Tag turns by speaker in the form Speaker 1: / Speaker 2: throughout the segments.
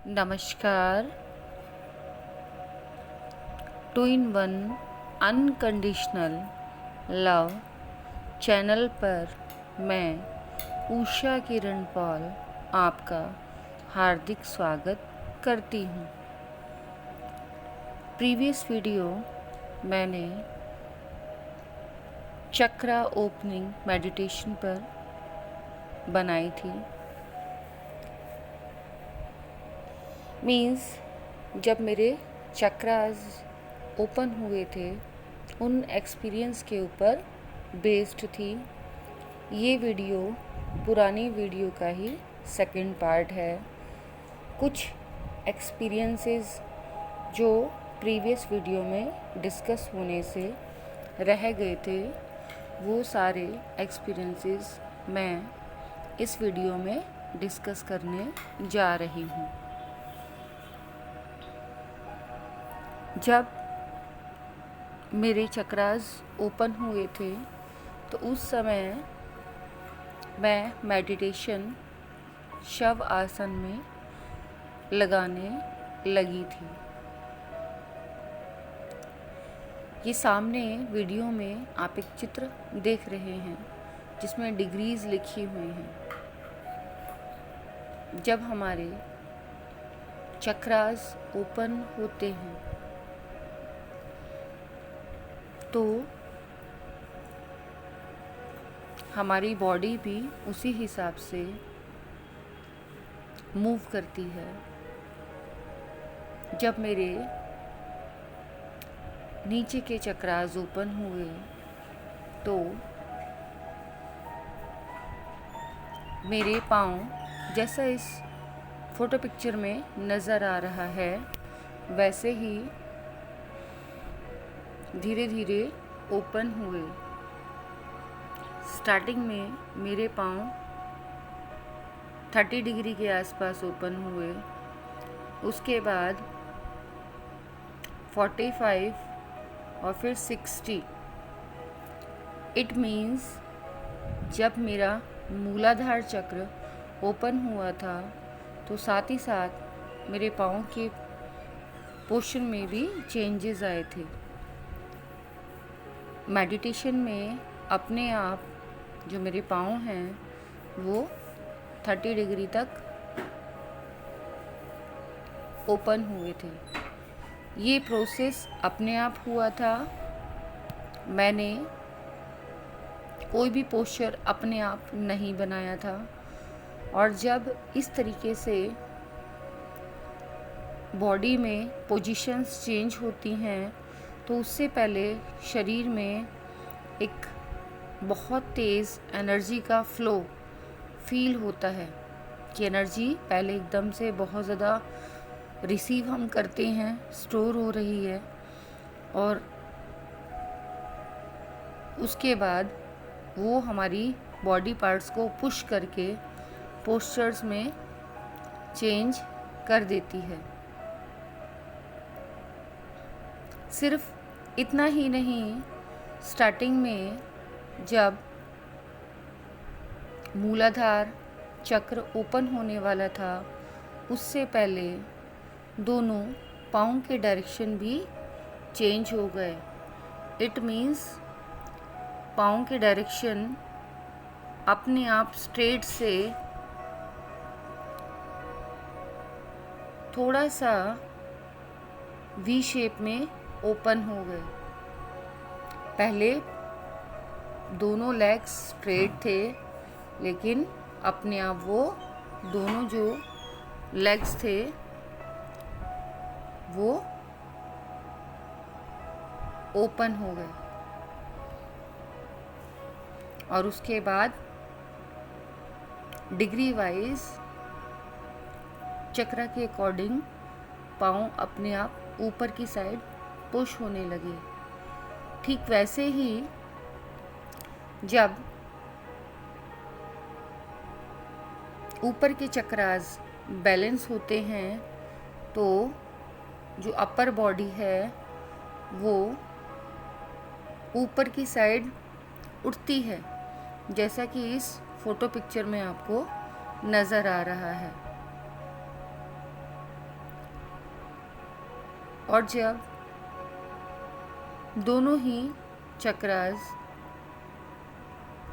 Speaker 1: नमस्कार। Two in one unconditional love channel पर मैं उषा किरण पॉल आपका हार्दिक स्वागत करती हूँ। प्रीवियस वीडियो मैंने चक्रा ओपनिंग मेडिटेशन पर बनाई थी। मीन्स जब मेरे चक्रास ओपन हुए थे उन एक्सपीरियंस के ऊपर बेस्ड थी। ये वीडियो पुरानी वीडियो का ही सेकंड पार्ट है। कुछ एक्सपीरियंसेस जो प्रीवियस वीडियो में डिस्कस होने से रह गए थे वो सारे एक्सपीरियंसेस मैं इस वीडियो में डिस्कस करने जा रही हूँ। जब मेरे चक्रास ओपन हुए थे तो उस समय मैं मेडिटेशन शव आसन में लगाने लगी थी। ये सामने वीडियो में आप एक चित्र देख रहे हैं जिसमें डिग्रीज लिखी हुई हैं। जब हमारे चक्रास ओपन होते हैं तो हमारी बॉडी भी उसी हिसाब से मूव करती है। जब मेरे नीचे के चक्रास ओपन हुए तो मेरे पाँव जैसा इस फोटो पिक्चर में नज़र आ रहा है वैसे ही धीरे धीरे ओपन हुए। स्टार्टिंग में मेरे पाँव 30 डिग्री के आसपास ओपन हुए, उसके बाद 45 और फिर 60। इट मीन्स जब मेरा मूलाधार चक्र ओपन हुआ था तो साथ ही साथ मेरे पाँव के पोस्चर में भी चेंजेस आए थे। मेडिटेशन में अपने आप जो मेरे पाँव हैं वो 30 डिग्री तक ओपन हुए थे। ये प्रोसेस अपने आप हुआ था। मैंने कोई भी पोस्चर अपने आप नहीं बनाया था। और जब इस तरीके से बॉडी में पोजीशंस चेंज होती हैं तो उससे पहले शरीर में एक बहुत तेज़ एनर्जी का फ़्लो फील होता है कि एनर्जी पहले एकदम से बहुत ज़्यादा रिसीव हम करते हैं, स्टोर हो रही है, और उसके बाद वो हमारी बॉडी पार्ट्स को पुश करके पोस्चर्स में चेंज कर देती है। सिर्फ इतना ही नहीं, स्टार्टिंग में जब मूलाधार चक्र ओपन होने वाला था उससे पहले दोनों पाँव के डायरेक्शन भी चेंज हो गए। इट मीन्स पाँव के डायरेक्शन अपने आप स्ट्रेट से थोड़ा सा वी शेप में ओपन हो गए। पहले दोनों लेग्स स्ट्रेट थे लेकिन अपने आप वो दोनों जो लेग्स थे वो ओपन हो गए। और उसके बाद डिग्री वाइज चक्र के अकॉर्डिंग पाँव अपने आप ऊपर की साइड पुश होने लगे। ठीक वैसे ही जब ऊपर के चक्रास बैलेंस होते हैं तो जो अपर बॉडी है वो ऊपर की साइड उठती है, जैसा कि इस फोटो पिक्चर में आपको नज़र आ रहा है। और जब दोनों ही चक्रास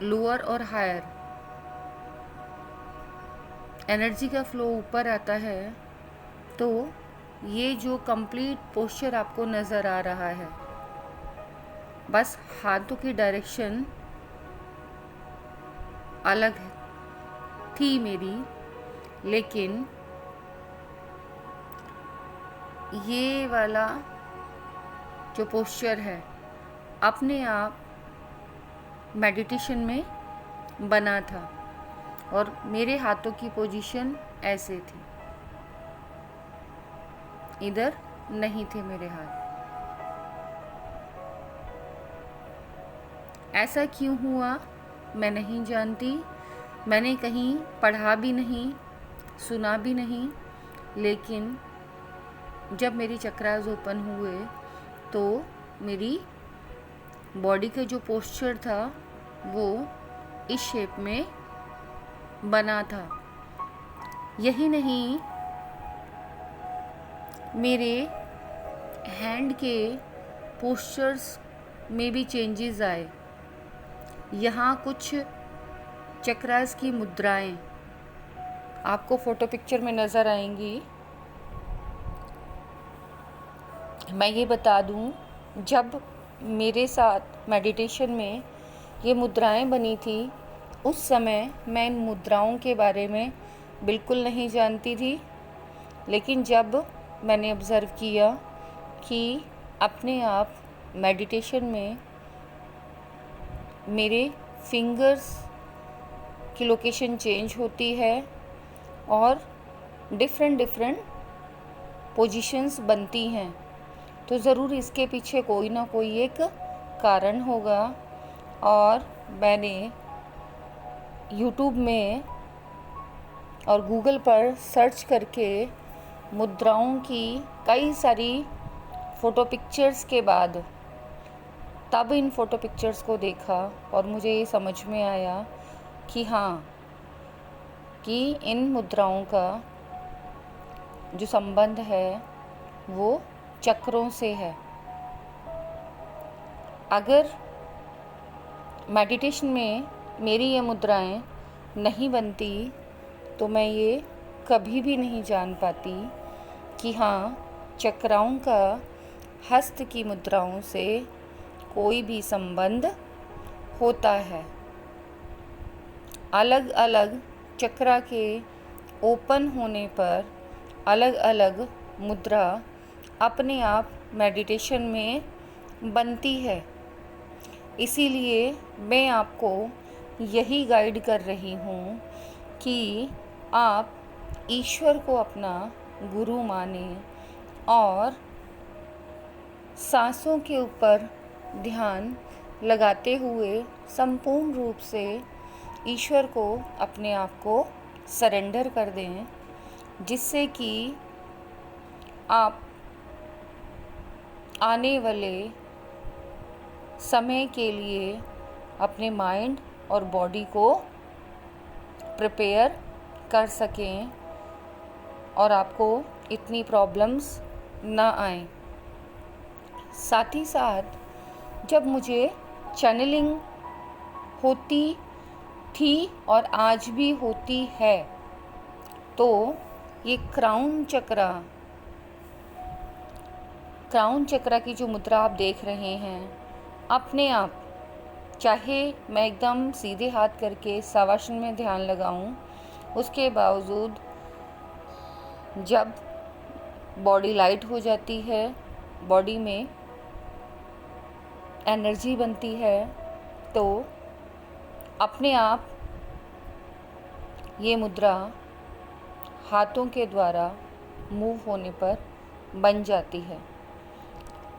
Speaker 1: लोअर और हायर एनर्जी का फ्लो ऊपर आता है, तो ये जो कंप्लीट पोस्चर आपको नज़र आ रहा है, बस हाथों की डायरेक्शन अलग थी मेरी, लेकिन ये वाला जो पोस्चर है अपने आप मेडिटेशन में बना था और मेरे हाथों की पोजीशन ऐसे थी, इधर नहीं थे मेरे हाथ। ऐसा क्यों हुआ मैं नहीं जानती, मैंने कहीं पढ़ा भी नहीं, सुना भी नहीं, लेकिन जब मेरी चक्रास ओपन हुए तो मेरी बॉडी का जो पोस्चर था वो इस शेप में बना था। यही नहीं, मेरे हैंड के पोस्चर्स में भी चेंजेस आए। यहाँ कुछ चक्रास की मुद्राएं आपको फ़ोटो पिक्चर में नज़र आएंगी। मैं ये बता दूं, जब मेरे साथ मेडिटेशन में ये मुद्राएं बनी थी, उस समय मैं इन मुद्राओं के बारे में बिल्कुल नहीं जानती थी, लेकिन जब मैंने ऑब्ज़र्व किया कि अपने आप मेडिटेशन में मेरे फिंगर्स की लोकेशन चेंज होती है और डिफरेंट पोजीशंस बनती हैं, तो ज़रूर इसके पीछे कोई ना कोई एक कारण होगा। और मैंने यूट्यूब में और गूगल पर सर्च करके मुद्राओं की कई सारी फ़ोटो पिक्चर्स के बाद तब इन फ़ोटो पिक्चर्स को देखा और मुझे ये समझ में आया कि हाँ, कि इन मुद्राओं का जो संबंध है वो चक्रों से है। अगर मेडिटेशन में मेरी ये मुद्राएं नहीं बनती तो मैं ये कभी भी नहीं जान पाती कि हाँ, चक्राओं का हस्त की मुद्राओं से कोई भी संबंध होता है। अलग अलग चक्रा के ओपन होने पर अलग अलग मुद्रा अपने आप मेडिटेशन में बनती है। इसीलिए मैं आपको यही गाइड कर रही हूँ कि आप ईश्वर को अपना गुरु माने और सांसों के ऊपर ध्यान लगाते हुए संपूर्ण रूप से ईश्वर को अपने आप को सरेंडर कर दें, जिससे कि आप आने वाले समय के लिए अपने माइंड और बॉडी को प्रिपेयर कर सकें और आपको इतनी प्रॉब्लम्स ना आएं। साथ ही साथ जब मुझे चैनलिंग होती थी और आज भी होती है, तो ये क्राउन चक्रा की जो मुद्रा आप देख रहे हैं, अपने आप, चाहे मैं एकदम सीधे हाथ करके शवासन में ध्यान लगाऊं, उसके बावजूद जब बॉडी लाइट हो जाती है, बॉडी में एनर्जी बनती है, तो अपने आप ये मुद्रा हाथों के द्वारा मूव होने पर बन जाती है।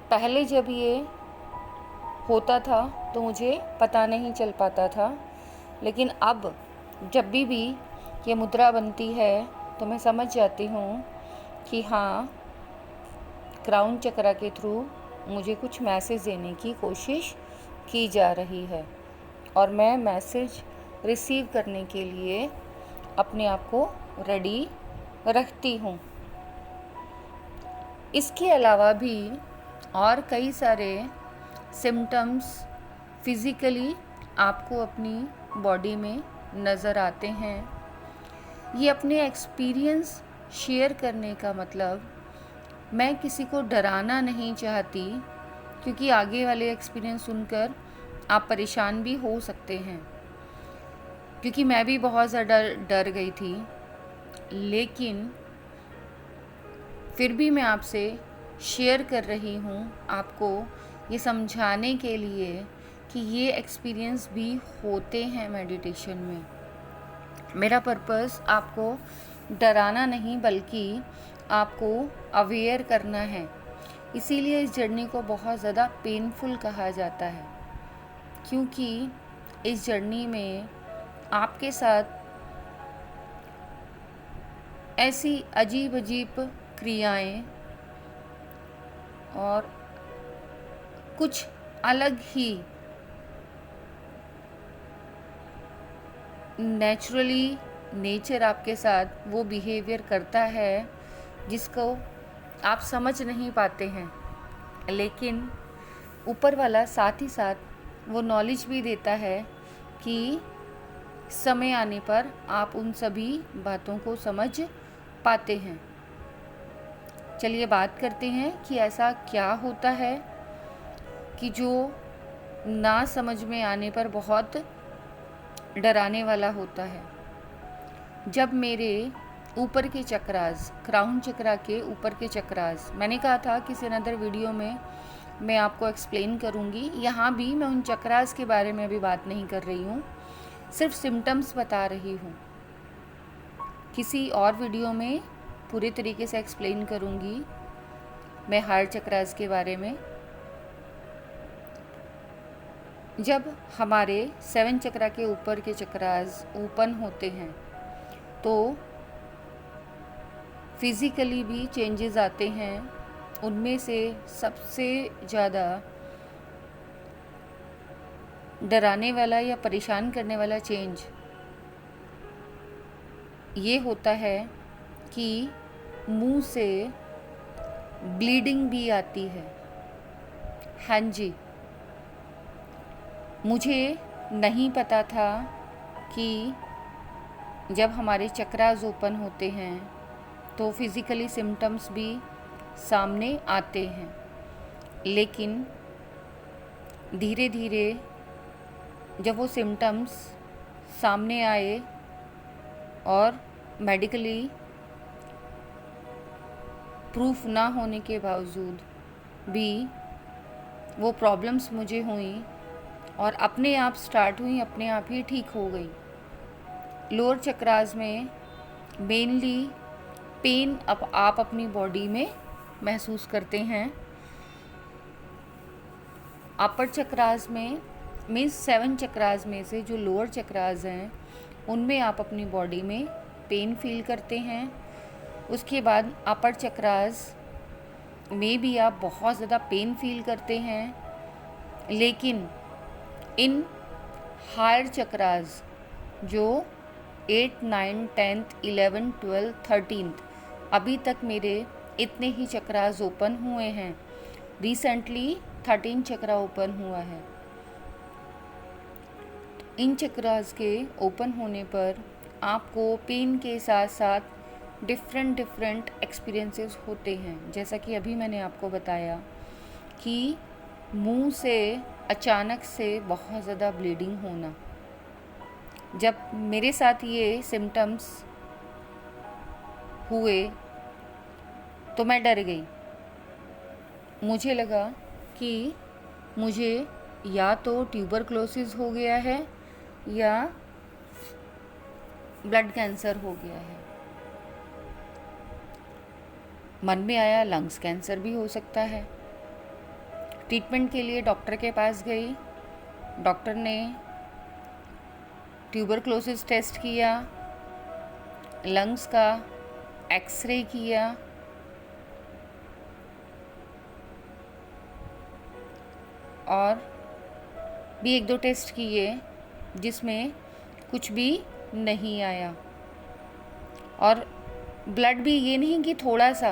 Speaker 1: पहले जब ये होता था तो मुझे पता नहीं चल पाता था, लेकिन अब जब भी ये मुद्रा बनती है तो मैं समझ जाती हूँ कि हाँ, क्राउन चक्रा के थ्रू मुझे कुछ मैसेज देने की कोशिश की जा रही है और मैं मैसेज रिसीव करने के लिए अपने आप को रेडी रखती हूँ। इसके अलावा भी और कई सारे सिम्टम्स फिज़िकली आपको अपनी बॉडी में नज़र आते हैं। ये अपने एक्सपीरियंस शेयर करने का मतलब, मैं किसी को डराना नहीं चाहती, क्योंकि आगे वाले एक्सपीरियंस सुनकर आप परेशान भी हो सकते हैं, क्योंकि मैं भी बहुत ज़्यादा डर गई थी। लेकिन फिर भी मैं आपसे शेयर कर रही हूँ, आपको ये समझाने के लिए कि ये एक्सपीरियंस भी होते हैं मेडिटेशन में। मेरा पर्पस आपको डराना नहीं, बल्कि आपको अवेयर करना है। इसीलिए इस जर्नी को बहुत ज़्यादा पेनफुल कहा जाता है, क्योंकि इस जर्नी में आपके साथ ऐसी अजीब अजीब क्रियाएं और कुछ अलग ही नेचुरली नेचर आपके साथ वो बिहेवियर करता है जिसको आप समझ नहीं पाते हैं। लेकिन ऊपर वाला साथ ही साथ वो नॉलेज भी देता है कि समय आने पर आप उन सभी बातों को समझ पाते हैं। चलिए बात करते हैं कि ऐसा क्या होता है कि जो ना समझ में आने पर बहुत डराने वाला होता है। जब मेरे ऊपर के चक्रास, क्राउन चक्रा के ऊपर के चक्रास, मैंने कहा था किसी अनदर वीडियो में मैं आपको एक्सप्लेन करूँगी, यहाँ भी मैं उन चक्रास के बारे में भी बात नहीं कर रही हूँ, सिर्फ सिम्टम्स बता रही हूँ। किसी और वीडियो में पूरे तरीके से एक्सप्लेन करूँगी मैं हार्ट चक्रास के बारे में। जब हमारे 7 चक्रा के ऊपर के चक्रास ओपन होते हैं तो फिज़िकली भी चेंजेस आते हैं। उनमें से सबसे ज़्यादा डराने वाला या परेशान करने वाला चेंज ये होता है कि मुंह से ब्लीडिंग भी आती है। हाँ जी, मुझे नहीं पता था कि जब हमारे चक्रास ओपन होते हैं तो फिज़िकली सिम्टम्स भी सामने आते हैं। लेकिन धीरे धीरे जब वो सिम्टम्स सामने आए और मेडिकली प्रूफ ना होने के बावजूद भी वो प्रॉब्लम्स मुझे हुई और अपने आप स्टार्ट हुई, अपने आप ही ठीक हो गई। लोअर चक्रास में मेनली पेन आप अपनी बॉडी में महसूस करते हैं। अपर चक्रास में मीन्स 7 चक्रास में से जो लोअर चक्रास हैं उनमें आप अपनी बॉडी में पेन फील करते हैं। उसके बाद अपर चक्रास में भी आप बहुत ज़्यादा पेन फील करते हैं। लेकिन इन हायर चक्रास जो 8, 9, 10th, 11, 12, 13 अभी तक मेरे इतने ही चक्रास ओपन हुए हैं। रिसेंटली 13 चक्रा ओपन हुआ है। इन चक्रास के ओपन होने पर आपको पेन के साथ साथ डिफरेंट एक्सपीरियंसेस होते हैं। जैसा कि अभी मैंने आपको बताया कि मुंह से अचानक से बहुत ज़्यादा ब्लीडिंग होना। जब मेरे साथ ये सिम्टम्स हुए तो मैं डर गई। मुझे लगा कि मुझे या तो ट्यूबरक्लोसिस हो गया है या ब्लड कैंसर हो गया है। मन में आया लंग्स कैंसर भी हो सकता है। ट्रीटमेंट के लिए डॉक्टर के पास गई। डॉक्टर ने ट्यूबरक्लोसिस टेस्ट किया, लंग्स का एक्सरे किया और भी 1-2 टेस्ट किए जिसमें कुछ भी नहीं आया। और ब्लड भी ये नहीं कि थोड़ा सा,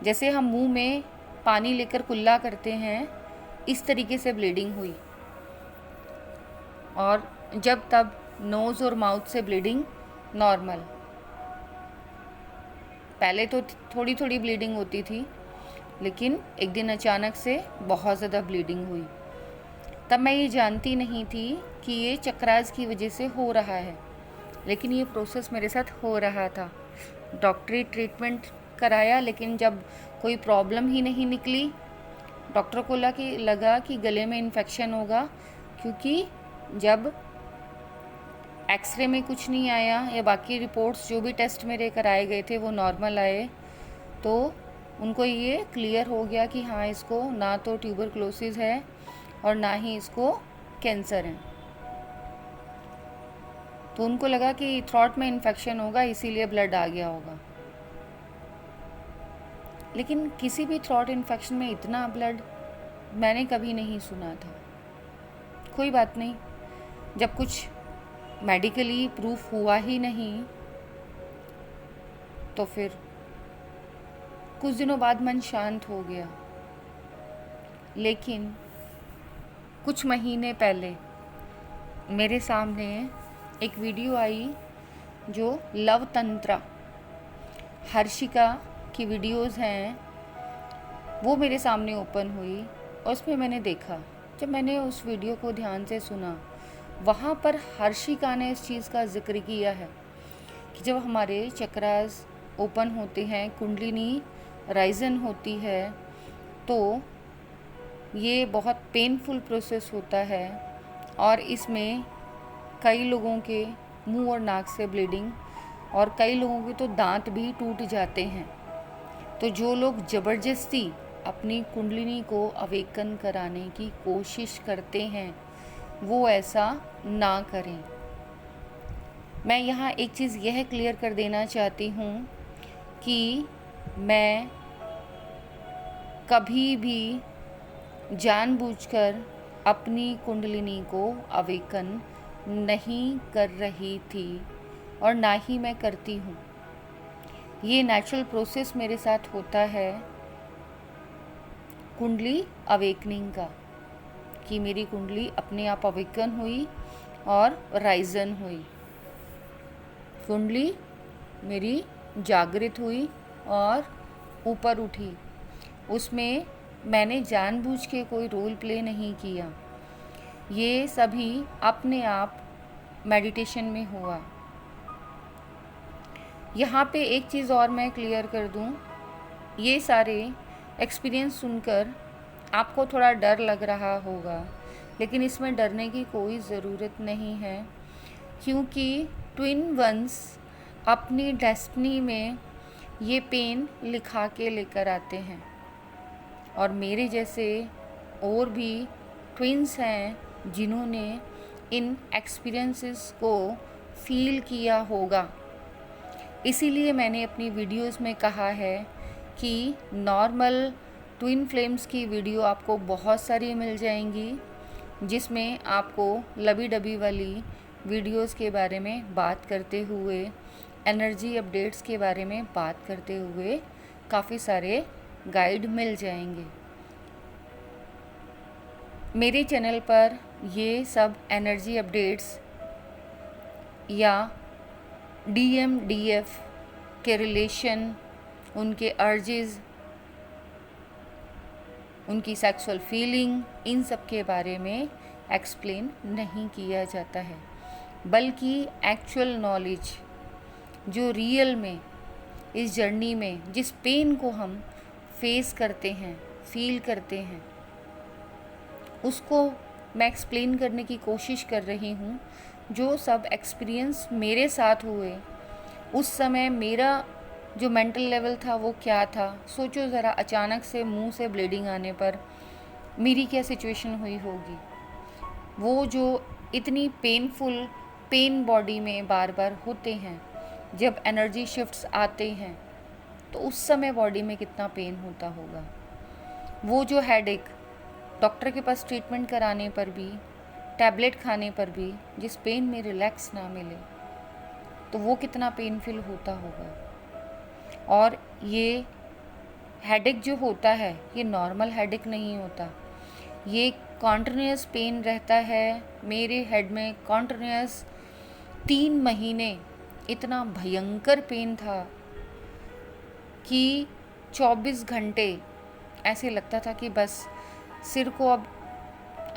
Speaker 1: जैसे हम मुंह में पानी लेकर कुल्ला करते हैं, इस तरीके से ब्लीडिंग हुई। और जब तब नोज़ और माउथ से ब्लीडिंग नॉर्मल। पहले तो थोड़ी थोड़ी ब्लीडिंग होती थी, लेकिन एक दिन अचानक से बहुत ज़्यादा ब्लीडिंग हुई। तब मैं ये जानती नहीं थी कि ये चक्रास की वजह से हो रहा है, लेकिन ये प्रोसेस मेरे साथ हो रहा था। डॉक्टरी ट्रीटमेंट कराया, लेकिन जब कोई प्रॉब्लम ही नहीं निकली, डॉक्टर को लगा कि गले में इन्फेक्शन होगा, क्योंकि जब एक्सरे में कुछ नहीं आया या बाकी रिपोर्ट्स जो भी टेस्ट मेरे कराए गए थे वो नॉर्मल आए, तो उनको ये क्लियर हो गया कि हाँ, इसको ना तो ट्यूबरक्लोसिस है और ना ही इसको कैंसर है। तो उनको लगा कि थ्रॉट में इन्फेक्शन होगा, इसीलिए ब्लड आ गया होगा। लेकिन किसी भी थ्रॉट इन्फेक्शन में इतना ब्लड मैंने कभी नहीं सुना था। कोई बात नहीं, जब कुछ मेडिकली प्रूफ हुआ ही नहीं, तो फिर कुछ दिनों बाद मन शांत हो गया। लेकिन कुछ महीने पहले मेरे सामने एक वीडियो आई जो लव तंत्रा हर्षिका की वीडियोस हैं, वो मेरे सामने ओपन हुई और उसमें मैंने देखा। जब मैंने उस वीडियो को ध्यान से सुना, वहाँ पर हर्षिका ने इस चीज़ का जिक्र किया है कि जब हमारे चक्रास ओपन होते हैं, कुंडलिनी राइजन होती है, तो ये बहुत पेनफुल प्रोसेस होता है और इसमें कई लोगों के मुंह और नाक से ब्लीडिंग और कई लोगों के तो दांत भी टूट जाते हैं। तो जो लोग ज़बरदस्ती अपनी कुंडलिनी को अवेकन कराने की कोशिश करते हैं, वो ऐसा ना करें। मैं यहाँ एक चीज़ यह क्लियर कर देना चाहती हूँ कि मैं कभी भी जानबूझकर अपनी कुंडलिनी को अवेकन नहीं कर रही थी और ना ही मैं करती हूँ। ये नेचुरल प्रोसेस मेरे साथ होता है कुंडली अवेकनिंग का, कि मेरी कुंडली अपने आप अवेकन हुई और राइजन हुई। कुंडली मेरी जागृत हुई और ऊपर उठी। उसमें मैंने जानबूझ के कोई रोल प्ले नहीं किया, ये सभी अपने आप मेडिटेशन में हुआ। यहाँ पे एक चीज़ और मैं क्लियर कर दूँ, ये सारे एक्सपीरियंस सुनकर आपको थोड़ा डर लग रहा होगा, लेकिन इसमें डरने की कोई ज़रूरत नहीं है, क्योंकि ट्विन वंस अपनी डेस्टिनी में ये पेन लिखा के लेकर आते हैं। और मेरे जैसे और भी ट्विन्स हैं जिन्होंने इन एक्सपीरियंसेस को फील किया होगा। इसीलिए मैंने अपनी वीडियोस में कहा है कि नॉर्मल ट्विन फ्लेम्स की वीडियो आपको बहुत सारी मिल जाएंगी, जिसमें आपको लबी डबी वाली वीडियोस के बारे में बात करते हुए, एनर्जी अपडेट्स के बारे में बात करते हुए काफ़ी सारे गाइड मिल जाएंगे। मेरे चैनल पर ये सब एनर्जी अपडेट्स या DMDF के रिलेशन, उनके अर्जेस, उनकी सेक्सुअल फीलिंग, इन सब के बारे में एक्सप्लेन नहीं किया जाता है, बल्कि एक्चुअल नॉलेज जो रियल में इस जर्नी में जिस पेन को हम फेस करते हैं, फील करते हैं, उसको मैं एक्सप्लेन करने की कोशिश कर रही हूँ। जो सब एक्सपीरियंस मेरे साथ हुए, उस समय मेरा जो मेंटल लेवल था वो क्या था। सोचो ज़रा, अचानक से मुंह से ब्लीडिंग आने पर मेरी क्या सिचुएशन हुई होगी। वो जो इतनी पेनफुल पेन बॉडी में बार बार होते हैं, जब एनर्जी शिफ्ट्स आते हैं, तो उस समय बॉडी में कितना पेन होता होगा। वो जो हेडेक, डॉक्टर के पास ट्रीटमेंट कराने पर भी, टैबलेट खाने पर भी जिस पेन में रिलैक्स ना मिले, तो वो कितना पेनफुल होता होगा। और ये हेडेक जो होता है ये नॉर्मल हेडेक नहीं होता, ये कॉन्टिन्यूस पेन रहता है मेरे हेड में। कॉन्टिन्यूस 3 महीने इतना भयंकर पेन था कि 24 घंटे ऐसे लगता था कि बस सिर को अब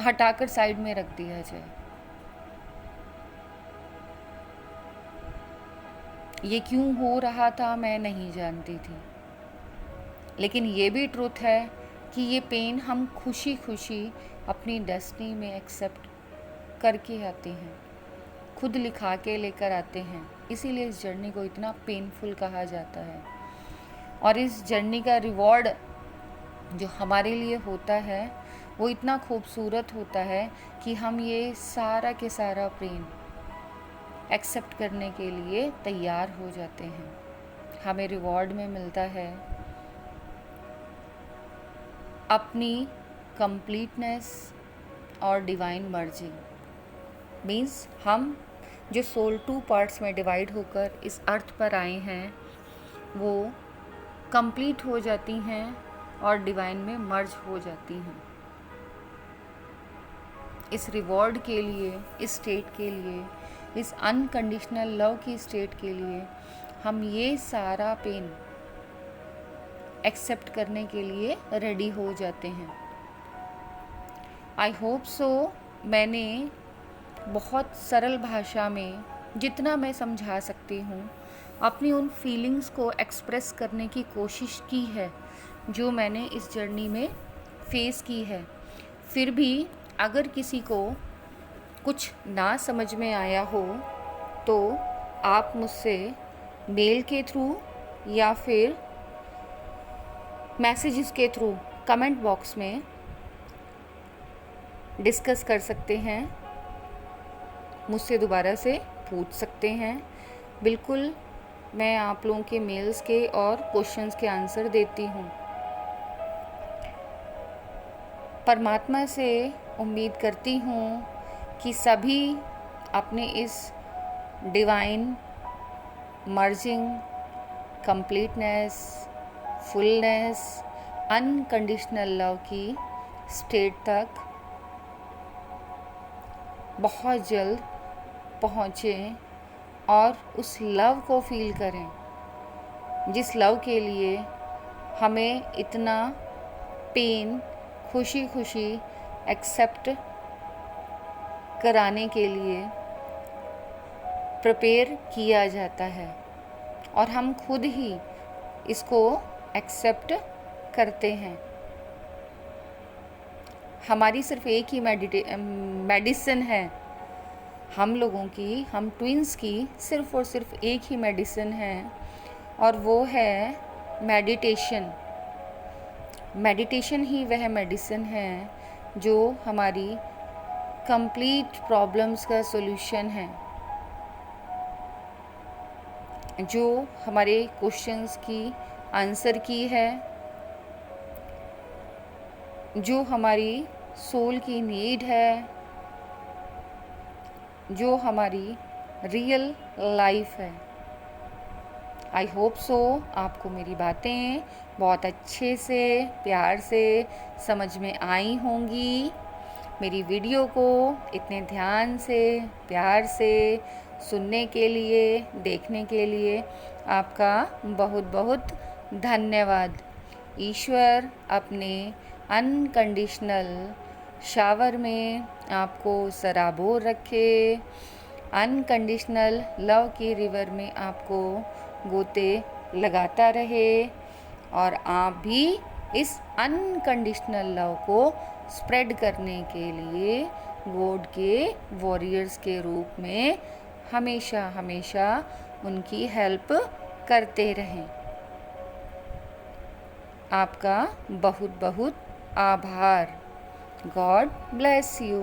Speaker 1: हटाकर साइड में रख दिया जाए। ये क्यों हो रहा था मैं नहीं जानती थी, लेकिन ये भी ट्रुथ है कि ये पेन हम खुशी खुशी अपनी डेस्टिनी में एक्सेप्ट करके आते हैं, खुद लिखा के लेकर आते हैं। इसीलिए इस जर्नी को इतना पेनफुल कहा जाता है। और इस जर्नी का रिवॉर्ड जो हमारे लिए होता है वो इतना खूबसूरत होता है कि हम ये सारा के सारा पेन एक्सेप्ट करने के लिए तैयार हो जाते हैं। हमें रिवॉर्ड में मिलता है अपनी कंप्लीटनेस और डिवाइन मर्जिंग। मीन्स हम जो सोल 2 पार्ट्स में डिवाइड होकर इस अर्थ पर आए हैं वो कंप्लीट हो जाती हैं और डिवाइन में मर्ज हो जाती हैं। इस रिवॉर्ड के लिए, इस स्टेट के लिए, इस अनकंडीशनल लव की स्टेट के लिए हम ये सारा पेन एक्सेप्ट करने के लिए रेडी हो जाते हैं। आई होप सो मैंने बहुत सरल भाषा में जितना मैं समझा सकती हूँ अपनी उन फीलिंग्स को एक्सप्रेस करने की कोशिश की है जो मैंने इस जर्नी में फेस की है। फिर भी अगर किसी को कुछ ना समझ में आया हो तो आप मुझसे मेल के थ्रू या फिर मैसेजेस के थ्रू कमेंट बॉक्स में डिस्कस कर सकते हैं, मुझसे दोबारा से पूछ सकते हैं। बिल्कुल मैं आप लोगों के मेल्स के और क्वेश्चंस के आंसर देती हूँ। परमात्मा से उम्मीद करती हूँ कि सभी अपने इस divine merging, completeness, fullness, unconditional love की स्टेट तक बहुत जल्द पहुँचें और उस लव को फील करें जिस लव के लिए हमें इतना पेन खुशी खुशी एक्सेप्ट कराने के लिए प्रिपेयर किया जाता है और हम खुद ही इसको एक्सेप्ट करते हैं। हमारी सिर्फ एक ही मेडिसिन है हम लोगों की, हम ट्विंस की सिर्फ और सिर्फ एक ही मेडिसिन है और वो है मेडिटेशन। मेडिटेशन ही वह मेडिसिन है जो हमारी कंप्लीट प्रॉब्लम्स का सॉल्यूशन है, जो हमारे क्वेश्चंस की आंसर की है, जो हमारी सोल की नीड है, जो हमारी रियल लाइफ है। आई होप सो आपको मेरी बातें बहुत अच्छे से प्यार से समझ में आई होंगी। मेरी वीडियो को इतने ध्यान से प्यार से सुनने के लिए, देखने के लिए आपका बहुत बहुत धन्यवाद। ईश्वर अपने अनकंडीशनल शावर में आपको सराबोर रखे, अनकंडीशनल लव की रिवर में आपको गोते लगाता रहे और आप भी इस अनकंडीशनल लव को स्प्रेड करने के लिए गॉड के वॉरियर्स के रूप में हमेशा हमेशा उनकी हेल्प करते रहें। आपका बहुत बहुत आभार। God bless you.